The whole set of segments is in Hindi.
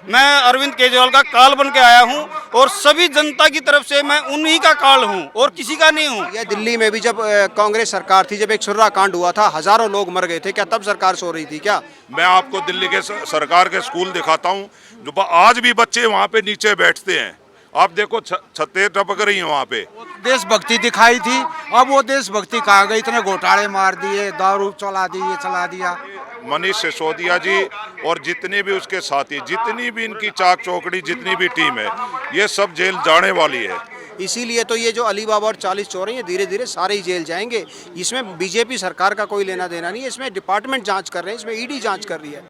मैं अरविंद केजरीवाल का काल बन के आया हूं और सभी जनता की तरफ से मैं उन्हीं का काल हूं और किसी का नहीं हूं। ये दिल्ली में भी जब कांग्रेस सरकार थी, जब एक छुर्रा कांड हुआ था, हजारों लोग मर गए थे, क्या तब सरकार सो रही थी क्या? मैं आपको दिल्ली के सरकार के स्कूल दिखाता हूँ, जो आज भी बच्चे वहाँ पे नीचे बैठते हैं। आप देखो छतें टपक रही हैं वहाँ पे। देशभक्ति दिखाई थी, अब वो देशभक्ति कहाँ गई? इतने घोटाले मार दिए, दारू चला दिया। मनीष सिसोदिया जी और जितने भी उसके साथी, जितनी भी इनकी चाक चौकड़ी, जितनी भी टीम है, ये सब जेल जाने वाली है। इसीलिए तो ये जो अली बाबा और 40 चोर हैं, ये धीरे धीरे सारे ही जेल जाएंगे। इसमें बीजेपी सरकार का कोई लेना देना नहीं है, इसमें डिपार्टमेंट जांच कर रहे हैं, इसमें ईडी जांच कर रही है।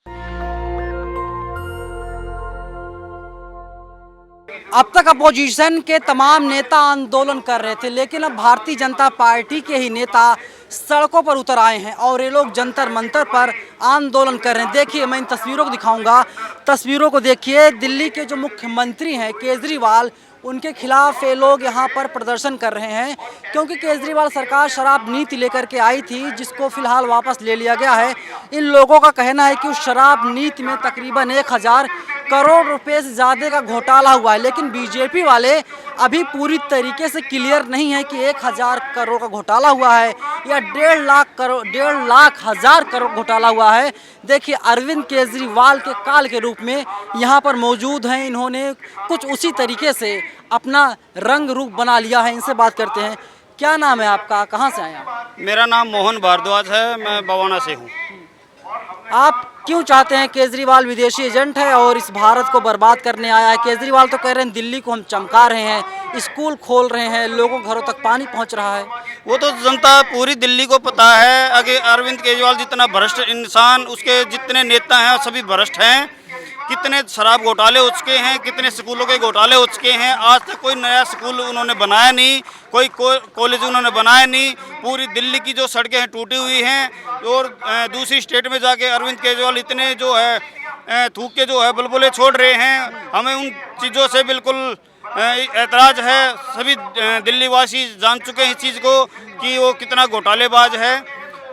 अब तक अपोजिशन के तमाम नेता आंदोलन कर रहे थे, लेकिन अब भारतीय जनता पार्टी के ही नेता सड़कों पर उतर आए हैं और ये लोग जंतर मंतर पर आंदोलन कर रहे हैं। देखिए, मैं इन तस्वीरों को दिखाऊंगा, तस्वीरों को देखिए। दिल्ली के जो मुख्यमंत्री हैं केजरीवाल, उनके खिलाफ ये लोग यहाँ पर प्रदर्शन कर रहे हैं, क्योंकि केजरीवाल सरकार शराब नीति लेकर के आई थी, जिसको फिलहाल वापस ले लिया गया है। इन लोगों का कहना है कि उस शराब नीति में तकरीबन 1000 करोड़ रुपए से ज़्यादा का घोटाला हुआ है, लेकिन बीजेपी वाले अभी पूरी तरीके से क्लियर नहीं है कि 1000 करोड़ का घोटाला हुआ है या 1.5 लाख हजार करोड़ घोटाला हुआ है। देखिए, अरविंद केजरीवाल के काल के रूप में यहाँ पर मौजूद हैं। इन्होंने कुछ उसी तरीके से अपना रंग रूप बना लिया है। इनसे बात करते हैं। क्या नाम है आपका, कहाँ से आए आप? मेरा नाम मोहन भारद्वाज है, मैं बवाना से हूँ। आप क्यों चाहते हैं? केजरीवाल विदेशी एजेंट है और इस भारत को बर्बाद करने आया है। केजरीवाल तो कह रहे हैं दिल्ली को हम चमका रहे हैं, स्कूल खोल रहे हैं, लोगों के घरों तक पानी पहुंच रहा है। वो तो जनता पूरी दिल्ली को पता है। अगर अरविंद केजरीवाल जितना भ्रष्ट इंसान, उसके जितने नेता हैं सभी भ्रष्ट हैं। कितने शराब घोटाले हो चुके हैं, कितने स्कूलों के घोटाले हो चुके हैं। आज तक कोई नया स्कूल उन्होंने बनाया नहीं, कोई कॉलेज उन्होंने बनाया नहीं। पूरी दिल्ली की जो सड़कें हैं टूटी हुई हैं और दूसरी स्टेट में जाके अरविंद केजरीवाल इतने जो है थूक के जो है बुलबुले छोड़ रहे हैं। हमें उन चीज़ों से बिल्कुल ऐतराज़ है। सभी दिल्ली वासी जान चुके हैं इस चीज़ को कि वो कितना घोटालेबाज है।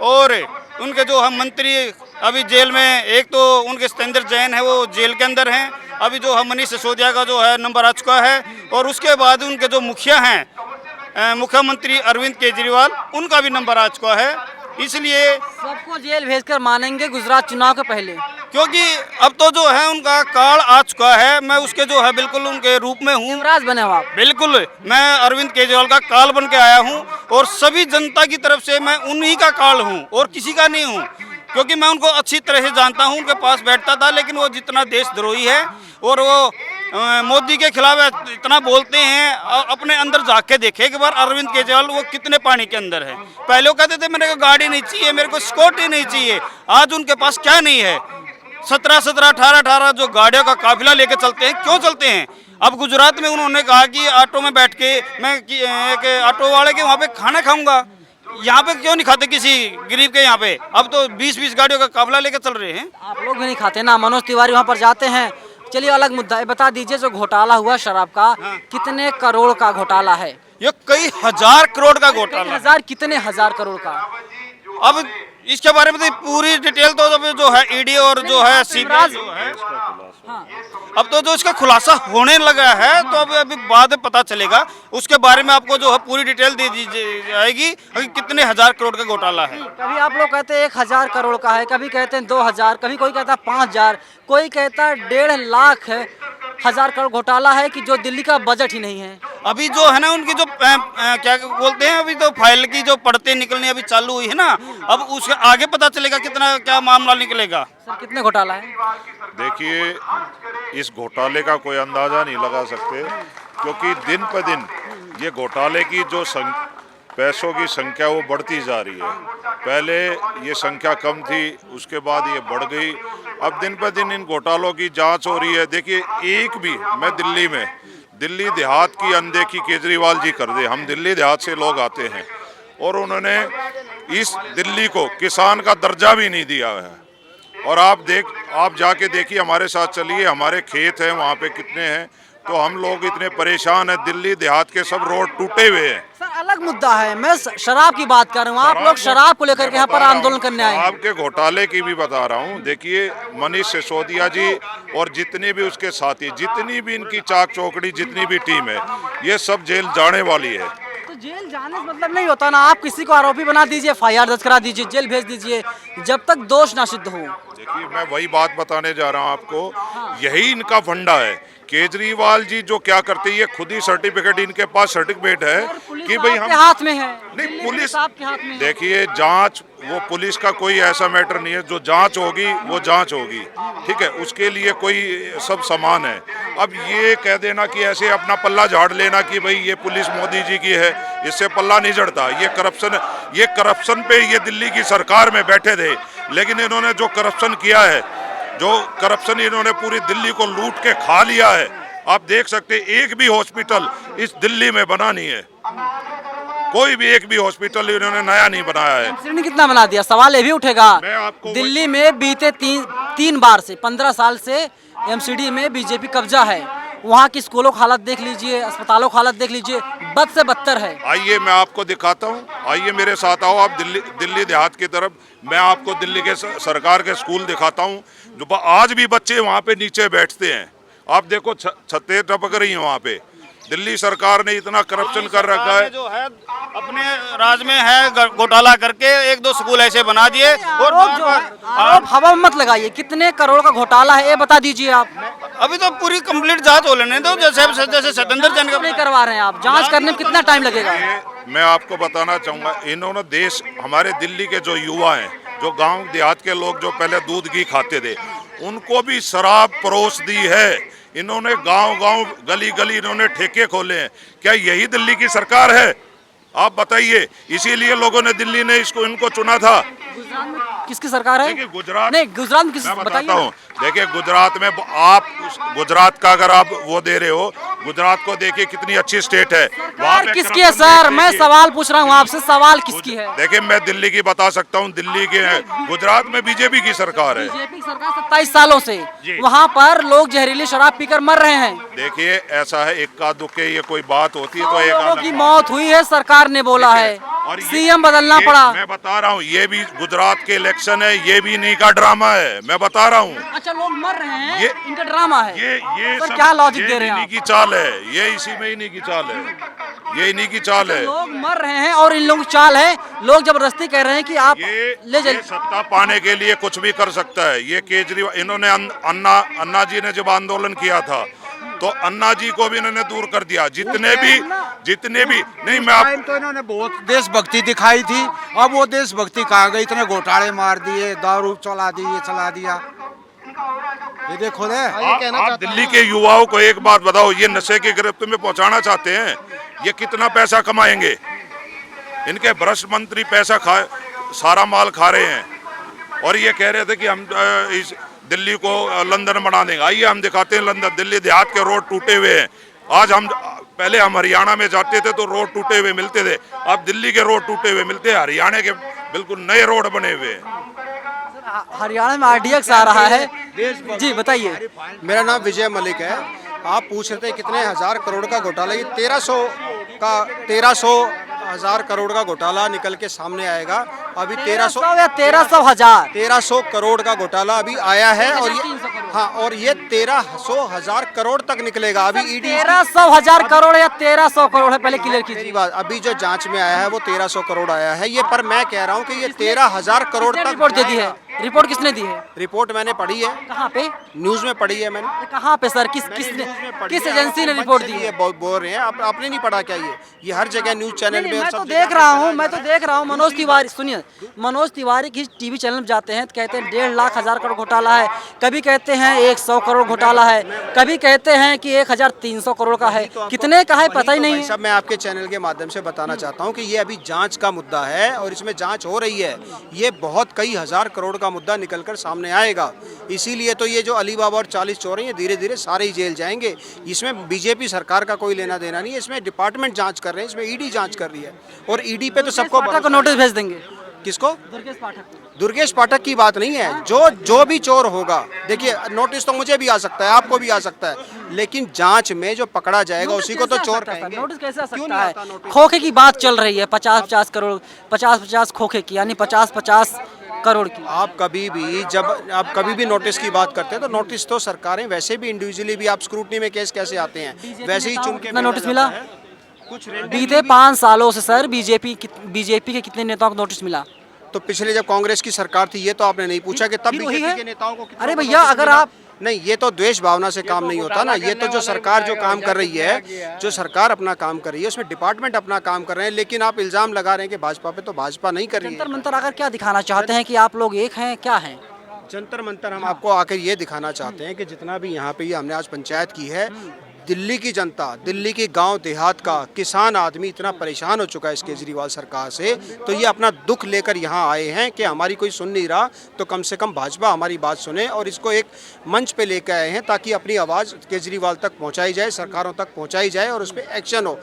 और उनके जो हम मंत्री अभी जेल में, एक तो उनके सतेंद्र जैन है, वो जेल के अंदर हैं। अभी जो हम मनीष सिसोदिया का जो है नंबर आ चुका है, और उसके बाद उनके जो मुखिया हैं मुख्यमंत्री अरविंद केजरीवाल, उनका भी नंबर आ चुका है। इसलिए सबको जेल भेजकर मानेंगे गुजरात चुनाव के पहले, क्योंकि अब तो जो है उनका काल आ चुका है। मैं उसके जो है बिल्कुल उनके रूप में हूँ। युवराज बने हो आप? बिल्कुल, मैं अरविंद केजरीवाल का काल बन के आया हूँ और सभी जनता की तरफ से मैं उन्हीं का काल हूँ और किसी का नहीं हूँ, क्योंकि मैं उनको अच्छी तरह से जानता हूँ। उनके पास बैठता था, लेकिन वो जितना देशद्रोही है और वो मोदी के खिलाफ इतना बोलते हैं, अपने अंदर झाँक के देखे एक बार अरविंद केजरीवाल वो कितने पानी के अंदर है। पहले वो कहते थे मेरे को गाड़ी नहीं चाहिए, मेरे को सिक्योरिटी नहीं चाहिए। आज उनके पास क्या नहीं है? 17-17, 18-18 जो गाड़ियों का काफिला लेके चलते हैं। क्यों चलते हैं? अब गुजरात में उन्होंने कहा कि ऑटो में बैठ के मैं एक ऑटो वाले के वहाँ पे खाना खाऊंगा। यहाँ पे क्यों नहीं खाते किसी गरीब के यहाँ पे? अब तो 20-20 गाड़ियों का काफिला लेके चल रहे हैं। आप लोग भी नहीं खाते ना? मनोज तिवारी वहाँ पर जाते हैं। चलिए, अलग मुद्दा है। बता दीजिए, जो घोटाला हुआ शराब का, कितने करोड़ का घोटाला है? ये कई हजार करोड़ का घोटाला। कितने हजार करोड़ का? अब इसके बारे में तो पूरी डिटेल तो जो है ईडी और जो है सीबीआई जो है, अब तो जो इसका खुलासा होने लगा है, तो अभी बाद में पता चलेगा। उसके बारे में आपको जो है पूरी डिटेल दे दी जाएगी कि कितने हजार करोड़ का घोटाला है। कभी आप लोग कहते हैं 1000 करोड़ का है, कभी कहते हैं 2000, कभी कोई कहता है 5000, कोई कहता है 1.5 लाख हजार करोड़ घोटाला है कि जो दिल्ली का बजट ही नहीं है। अभी जो है ना उनकी जो क्या बोलते हैं, अभी तो फाइल की जो पढ़ते निकलनी अभी चालू हुई है ना, अब उसके आगे पता चलेगा कितना क्या मामला निकलेगा। सर, कितने घोटाला है? देखिए, इस घोटाले का कोई अंदाज़ा नहीं लगा सकते, क्योंकि दिन पर दिन ये घोटाले की जो पैसों की संख्या वो बढ़ती जा रही है। पहले ये संख्या कम थी, उसके बाद ये बढ़ गई। अब दिन पर दिन इन घोटालों की जांच हो रही है। देखिए, एक भी मैं दिल्ली देहात की अनदेखी केजरीवाल जी कर दे। हम दिल्ली देहात से लोग आते हैं और उन्होंने इस दिल्ली को किसान का दर्जा भी नहीं दिया है। और आप जाके देखिए, हमारे साथ चलिए, हमारे खेत हैं वहाँ पे कितने हैं, तो हम लोग इतने परेशान हैं। दिल्ली देहात के सब रोड टूटे हुए हैं। सर, अलग मुद्दा है, मैं शराब की बात कर रहा हूँ। आप लोग शराब को लेकर के यहाँ पर आंदोलन करने आए हैं। शराब के घोटाले की भी बता रहा हूँ। देखिए मनीष सिसोदिया जी और जितने भी उसके साथी, जितनी भी इनकी चाक चौकड़ी, जितनी भी टीम है, ये सब जेल जाने वाली है। तो जेल जाने से मतलब नहीं होता ना, आप किसी को आरोपी बना दीजिए, FIR दर्ज करा दीजिए, जेल भेज दीजिए, जब तक दोष ना सिद्ध हो। देखिए मैं वही बात बताने जा रहा हूँ आपको, यही इनका फंडा है। केजरीवाल जी जो क्या करते हैं, ये खुद ही सर्टिफिकेट, इनके पास सर्टिफिकेट है कि भाई हम, आपके हाथ में है, नहीं दिल्ली पुलिस आपके हाथ में है। देखिए जांच, वो पुलिस का कोई ऐसा मैटर नहीं है, जो जांच होगी वो जांच होगी, ठीक है, उसके लिए कोई सब समान है। अब ये कह देना कि ऐसे अपना पल्ला झाड़ लेना कि भाई ये पुलिस मोदी जी की है, इससे पल्ला नहीं झड़ता। ये करप्शन पे ये दिल्ली की सरकार में बैठे थे, लेकिन इन्होंने जो करप्शन किया है, जो करप्शन इन्होंने पूरी दिल्ली को लूट के खा लिया है। आप देख सकते हैं एक भी हॉस्पिटल इस दिल्ली में बना नहीं है, कोई भी एक भी हॉस्पिटल इन्होंने नया नहीं बनाया है। एमसीडी ने कितना बना दिया, सवाल ये भी उठेगा। मैं आपको दिल्ली में बीते तीन बार से 15 साल से एमसीडी में बीजेपी कब्जा है। वहाँ की स्कूलों की हालत देख लीजिए, अस्पतालों की हालत देख लीजिए, बद से बदतर है। आइए मैं आपको दिखाता हूँ, आइए मेरे साथ आओ आप दिल्ली देहात की तरफ। मैं आपको दिल्ली के सरकार के स्कूल दिखाता हूँ, जो आज भी बच्चे वहाँ पे नीचे बैठते हैं। आप देखो छतें टपक रही हैं वहाँ पे। दिल्ली सरकार ने इतना करप्शन कर रखा है, जो है अपने राज में है घोटाला करके 1-2 स्कूल ऐसे बना दिए। और आरोप जो है, आरोप हवा में मत लगाइए, कितने करोड़ का घोटाला है ये बता दीजिए आप। अभी तो पूरी कंप्लीट जांच हो लेने दो, जैसे सत्येंद्र जैन का नहीं करवा रहे हैं आप, जांच करने में कितना टाइम लगेगा? मैं आपको बताना चाहूँगा, इन्होंने देश, हमारे दिल्ली के जो युवा हैं, जो गांव देहात के लोग जो पहले दूध घी खाते थे, उनको भी शराब परोस दी है। इन्होंने गांव-गांव, गली-गली इन्होंने ठेके खोले हैं। क्या यही दिल्ली की सरकार है? आप बताइए। इसीलिए लोगों ने दिल्ली ने इनको चुना था। गुजरात में किसकी सरकार है? देखिए गुजरात, नहीं गुजरात में किस, मैं बताइए बताता हूँ। देखिए गुजरात में आप गुजरात का अगर आप वो दे रहे हो, गुजरात को देखिए कितनी अच्छी स्टेट है। वहाँ सरकार पे किसकी है करप्शन सर? नहीं मैं देखिए। सवाल पूछ रहा हूँ आपसे, सवाल किसकी है? देखिए मैं दिल्ली की बता सकता हूँ, दिल्ली के गुजरात में बीजेपी की सरकार है। बीजेपी की सरकार 27 सालों से, वहाँ पर लोग जहरीली शराब पीकर मर रहे हैं। देखिए ऐसा है, इक्का दुक्के ये कोई बात होती है तो एक लोगों अलग की बात। मौत हुई है, सरकार ने बोला है, और ये- सीएम बदलना ये पड़ा। मैं बता रहा हूँ, ये भी गुजरात के इलेक्शन है, ये भी इन्हीं का ड्रामा है। मैं बता रहा हूँ, अच्छा लोग मर रहे हैं, ये- इनका ड्रामा है। ये सर सब क्या लॉजिक दे ये रहे हैं इन्हीं आप? की चाल है, ये इसी में इन्हीं की चाल है, ये इन्हीं की चाल है। लोग मर रहे हैं और इन लोगों की चाल है, लोग जबरदस्ती कह रहे हैं कि आप ले ये जाइए। सत्ता पाने के लिए कुछ भी कर सकता है। ये केजरीवाल, इन्होंने अन्ना जी ने जब आंदोलन किया था तो अन्ना जी को भी इन्होंने दूर कर दिया। जितने भी नहीं, मैं टाइम तो इन्होंने बहुत देशभक्ति दिखाई थी, अब वो देशभक्ति कहाँ गई? इतने घोटाले मार दिए, दारू चला दिया। ये देखो ने, आप दिल्ली के युवाओं को एक बात बताओ, ये नशे की गिरफ्त में पहुंचाना चाहते हैं, ये कितना पैसा कमाएंगे? इनके भ्रष्ट मंत्री पैसा सारा माल खा रहे हैं, और ये कह रहे थे कि हम इस दिल्ली को लंदन बना देंगे। आइए हम दिखाते हैं लंदन। दिल्ली देहात के रोड टूटे हुए हैं। आज पहले हम हरियाणा में जाते थे तो रोड टूटे हुए मिलते थे, अब दिल्ली के रोड टूटे हुए मिलते हैं, हरियाणा के बिल्कुल नए रोड बने हुए हैं। हरियाणा में RDX आ रहा है जी, बताइए। मेरा नाम विजय मलिक है। आप पूछ रहे थे कितने हजार करोड़ का घोटाला, ये 1300 करोड़ का घोटाला निकल के सामने आएगा। अभी 1300 या 1300,000 1300 करोड़ का घोटाला अभी आया है, और ये हाँ, और ये 1300,000 करोड़ तक निकलेगा। अभी ईडी 1300,000 करोड़ या 1300 करोड़ है, पहले क्लियर कीजिए। बात, अभी जो जांच में आया है वो 1300 करोड़ आया है ये, पर मैं कह रहा हूँ कि ये 13,000 करोड़ तक रिपोर्ट दे दी है? रिपोर्ट किसने दी है? रिपोर्ट मैंने पढ़ी है, कहाँ पे? न्यूज में पढ़ी है मैंने। कहाँ पे सर? न्यूज़ में पढ़ी किस है। एजेंसी ने रिपोर्ट दी है? बोल रहे हैं आपने नहीं पढ़ा क्या? ये हर जगह न्यूज चैनल नहीं, में मैं सब तो जगह देख रहा हूँ, बताया मनोज तिवारी, सुनिए, मनोज तिवारी की टीवी चैनल में जाते हैं तो कहते हैं 1.5 लाख करोड़ घोटाला है, कभी कहते हैं 100 करोड़ घोटाला है, कभी कहते हैं कि 1300 करोड़ का है, कितने का है पता ही नहीं है। सब मैं आपके चैनल के माध्यम से बताना चाहता हूँ कि ये अभी जांच का मुद्दा है और इसमें जांच हो रही है। ये बहुत कई हजार करोड़ का मुद्दा निकलकर सामने आएगा। इसीलिए तो ये जो अलीबाबा और 40 चोर हैं, ये धीरे धीरे सारे ही जेल जाएंगे। इसमें बीजेपी सरकार का कोई लेना देना नहीं है, इसमें डिपार्टमेंट जांच कर रहे हैं, इसमें ईडी जांच कर रही है, और ईडी पे तो सबको को नोटिस भेज देंगे। किसको? दुर्गेश पाठक को। दुर्गेश पाठक की बात नहीं है, जो भी चोर होगा, देखिए नोटिस तो मुझे भी आ सकता है, आपको भी आ सकता है, लेकिन जांच में जो पकड़ा जाएगा उसी को तो चोर कहेंगे। नोटिस कैसे आ क्यों सकता नहीं है? आता नोटिस? खोखे की बात चल रही है, 50-50 करोड़, 50-50 खोखे की, यानी 50-50 करोड़ की। आप कभी भी नोटिस की बात करते हैं तो नोटिस तो सरकारें वैसे भी इंडिविजुअली भी, आप स्क्रूटनी में केस कैसे आते हैं वैसे ही चुन के कितना भेजा नोटिस जाता मिला? है। कुछ बीते 5 सालों से सर बीजेपी के कितने नेताओं को नोटिस मिला? तो पिछले जब कांग्रेस की सरकार थी ये तो आपने नहीं पूछा कि तब फिर वही बीजेपी है। के नेताओं को कितना अरे नोटिस भैया, अगर मिला? आप नहीं, ये तो द्वेष भावना से काम नहीं होता ना, ये तो जो सरकार जो काम कर रही है, जो सरकार अपना काम कर रही है उसमें डिपार्टमेंट अपना काम कर रहे हैं, लेकिन आप इल्जाम लगा रहे हैं कि भाजपा पे, तो भाजपा नहीं कर रही जंतर है। मंतर आकर क्या दिखाना चाहते हैं कि आप लोग एक हैं, क्या हैं? जंतर मंतर हम आपको आकर ये दिखाना चाहते हैं कि जितना भी यहाँ पे ये हमने आज पंचायत की है, दिल्ली की जनता, दिल्ली की गांव देहात का किसान आदमी इतना परेशान हो चुका है इस केजरीवाल सरकार से, तो ये अपना दुख लेकर यहाँ आए हैं कि हमारी कोई सुन नहीं रहा, तो कम से कम भाजपा हमारी बात सुने, और इसको एक मंच पे लेकर आए हैं ताकि अपनी आवाज़ केजरीवाल तक पहुँचाई जाए, सरकारों तक पहुँचाई जाए और उस पर एक्शन हो।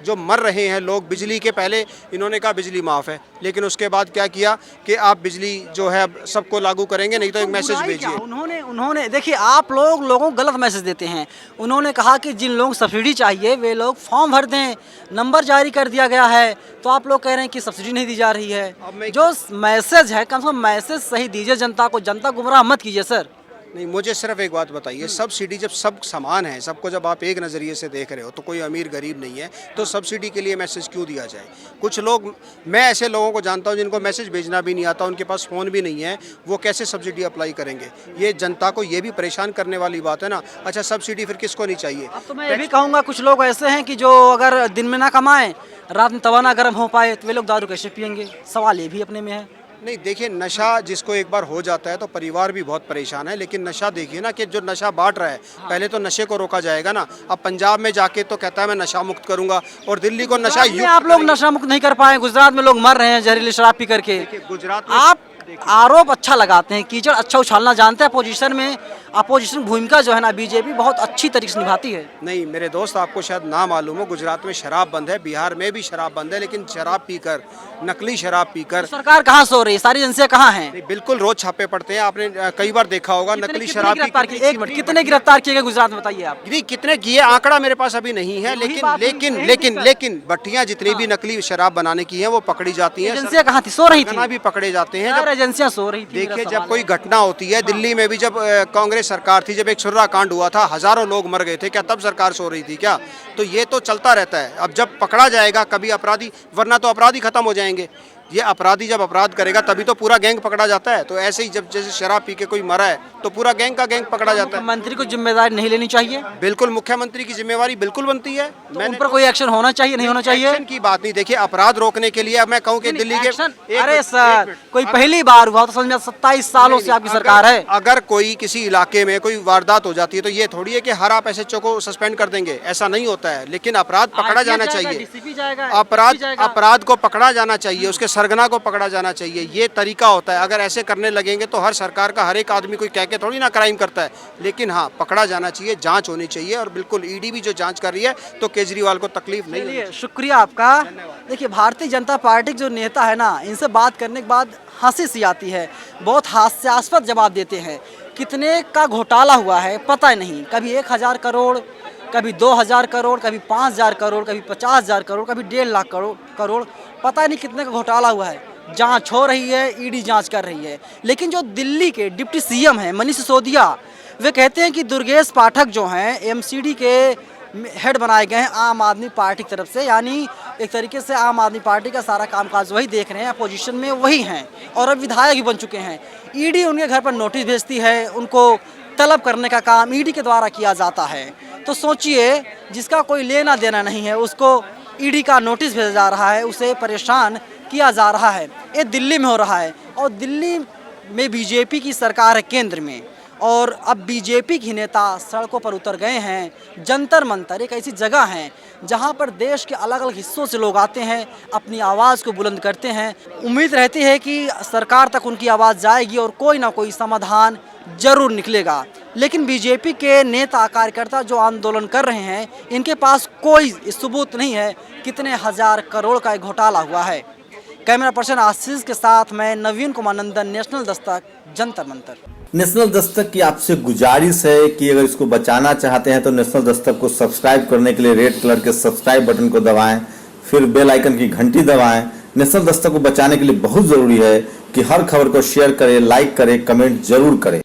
जो मर रहे हैं लोग बिजली के, पहले इन्होंने कहा बिजली माफ़ है, लेकिन उसके बाद क्या किया कि आप बिजली जो है अब सबको लागू करेंगे, नहीं तो एक मैसेज बुराई क्या? भेजिए। उन्होंने देखिए, आप लोगों को गलत मैसेज देते हैं। उन्होंने कहा कि जिन लोगों को सब्सिडी चाहिए वे लोग फॉर्म भर दें, नंबर जारी कर दिया गया है, तो आप लोग कह रहे हैं कि सब्सिडी नहीं दी जा रही है। जो मैसेज है, कम से कम मैसेज सही दीजिए जनता को, जनता गुमराह मत कीजिए सर। नहीं, मुझे सिर्फ एक बात बताइए, सब्सिडी जब सब समान है, सबको जब आप एक नज़रिए से देख रहे हो, तो कोई अमीर गरीब नहीं है, तो सब्सिडी के लिए मैसेज क्यों दिया जाए? कुछ लोग, मैं ऐसे लोगों को जानता हूं जिनको मैसेज भेजना भी नहीं आता, उनके पास फ़ोन भी नहीं है, वो कैसे सब्सिडी अप्लाई करेंगे? ये जनता को ये भी परेशान करने वाली बात है ना। अच्छा, सब्सिडी फिर किसको नहीं चाहिए? अब तो मैं ये भी कहूँगा, कुछ लोग ऐसे हैं कि जो अगर दिन में ना कमाएं, रात में तवा ना गर्म हो पाए, तो वे लोग दारू कैसे पियेंगे? सवाल ये भी अपने में है। नहीं, देखिए, नशा जिसको एक बार हो जाता है तो परिवार भी बहुत परेशान है, लेकिन नशा देखिए ना कि जो नशा बांट रहा है, पहले तो नशे को रोका जाएगा ना। अब पंजाब में जाके तो कहता है मैं नशा मुक्त करूंगा, और दिल्ली को नशा गुजरात में आप लोग नशा मुक्त नहीं कर पाए, गुजरात में लोग मर रहे हैं जहरीली शराब पी करके। गुजरात में आप आरोप अच्छा लगाते हैं, कीचड़ अच्छा उछालना जानते हैं। अपोजिशन में अपोजिशन भूमिका जो है ना, बीजेपी बहुत अच्छी तरीके से निभाती है। नहीं मेरे दोस्त, आपको शायद ना मालूम हो, गुजरात में शराब बंद है, बिहार में भी शराब बंद है, लेकिन शराब पीकर, नकली शराब पीकर सरकार कहाँ सो रही है? सारी एजेंसियां कहाँ हैं? नहीं, बिल्कुल रोज छापे पड़ते हैं, आपने कई बार देखा होगा नकली शराब गिरफ्तार किए? एक मिनट, कितने गिरफ्तार किए गए गुजरात में, बताइए आप। नहीं, कितने किए आंकड़ा मेरे पास अभी नहीं है, लेकिन भट्टियां जितनी भी नकली शराब बनाने की हैं वो पकड़ी जाती हैं। एजेंसियां कहाँ थी? सो रही थी? भी पकड़े जाते हैं। यार, एजेंसियां सो रही थी। देखिए, जब कोई घटना होती है, दिल्ली में भी जब कांग्रेस सरकार थी, जब एक छुर्रा कांड हुआ था, हजारों लोग मर गए थे, क्या तब सरकार सो रही थी क्या? तो ये तो चलता रहता है। अब जब पकड़ा जाएगा कभी अपराधी, वरना तो अपराधी खत्म हो जाएंगे। ये अपराधी जब अपराध करेगा तभी तो पूरा गैंग पकड़ा जाता है। तो ऐसे ही जब जैसे शराब पी के कोई मरा है तो पूरा गैंग का गैंग पकड़ा जाता है। मंत्री को जिम्मेदारी नहीं लेनी चाहिए? बिल्कुल, मुख्यमंत्री की जिम्मेवारी बिल्कुल बनती है। तो उन पर कोई एक्शन होना चाहिए, नहीं होना चाहिए? एक्शन की बात नहीं, देखिए अपराध रोकने के लिए अब मैं कहूँ कि दिल्ली के अरे सर, कोई पहली बार हुआ तो समझ में, 27 सालों से आपकी सरकार है। अगर कोई किसी इलाके में कोई वारदात हो जाती है तो ये थोड़ी है कि हर आप एसएचओ को सस्पेंड कर देंगे, ऐसा नहीं होता है। लेकिन अपराध पकड़ा जाना चाहिए, अपराध को पकड़ा जाना चाहिए, उसके सरगना को पकड़ा जाना चाहिए, ये तरीका होता है। अगर ऐसे करने लगेंगे तो हर सरकार का हर एक आदमी कोई कह के थोड़ी ना क्राइम करता है, लेकिन हाँ, पकड़ा जाना चाहिए, जांच होनी चाहिए। और बिल्कुल ईडी भी जो जांच कर रही है तो केजरीवाल को तकलीफ नहीं होनी चाहिए। शुक्रिया आपका। देखिए, भारतीय जनता पार्टी के जो नेता है ना, इनसे बात करने के बाद हंसी सी आती है, बहुत हास्यास्पद जवाब देते हैं। कितने का घोटाला हुआ है पता नहीं, कभी 1000 करोड़, कभी 2000 करोड़, कभी 5000 करोड़, कभी 50,000 करोड़, कभी 1.5 लाख करोड़, पता नहीं कितने का घोटाला हुआ है। जांच हो रही है, ईडी जांच कर रही है। लेकिन जो दिल्ली के डिप्टी सीएम हैं मनीष सिसोदिया, वे कहते हैं कि दुर्गेश पाठक जो हैं एमसीडी के हेड बनाए गए हैं आम आदमी पार्टी की तरफ से, यानी एक तरीके से आम आदमी पार्टी का सारा कामकाज वही देख रहे हैं, अपोजिशन में वही हैं और अब विधायक भी बन चुके हैं। ईडी उनके घर पर नोटिस भेजती है, उनको तलब करने का काम ईडी के द्वारा किया जाता है। तो सोचिए, जिसका कोई लेना देना नहीं है उसको ईडी का नोटिस भेजा जा रहा है, उसे परेशान किया जा रहा है। ये दिल्ली में हो रहा है और दिल्ली में बीजेपी की सरकार है केंद्र में, और अब बीजेपी के नेता सड़कों पर उतर गए हैं। जंतर मंतर एक ऐसी जगह है जहां पर देश के अलग अलग हिस्सों से लोग आते हैं, अपनी आवाज़ को बुलंद करते हैं। उम्मीद रहती है कि सरकार तक उनकी आवाज़ जाएगी और कोई ना कोई समाधान जरूर निकलेगा। लेकिन बीजेपी के नेता कार्यकर्ता जो आंदोलन कर रहे हैं, इनके पास कोई सबूत नहीं है कितने हजार करोड़ का घोटाला हुआ है। कैमरा पर्सन आशीष के साथ मैं नवीन कुमार नंदन, नेशनल दस्तक, जंतर मंतर। नेशनल दस्तक की आपसे गुजारिश है कि अगर इसको बचाना चाहते हैं तो नेशनल दस्तक को सब्सक्राइब करने के लिए रेड कलर के सब्सक्राइब बटन को दबाएं, फिर बेल आइकन की घंटी दबाएं। नेशनल दस्तक को बचाने के लिए बहुत जरूरी है कि हर खबर को शेयर करें, लाइक करें, कमेंट जरूर करें।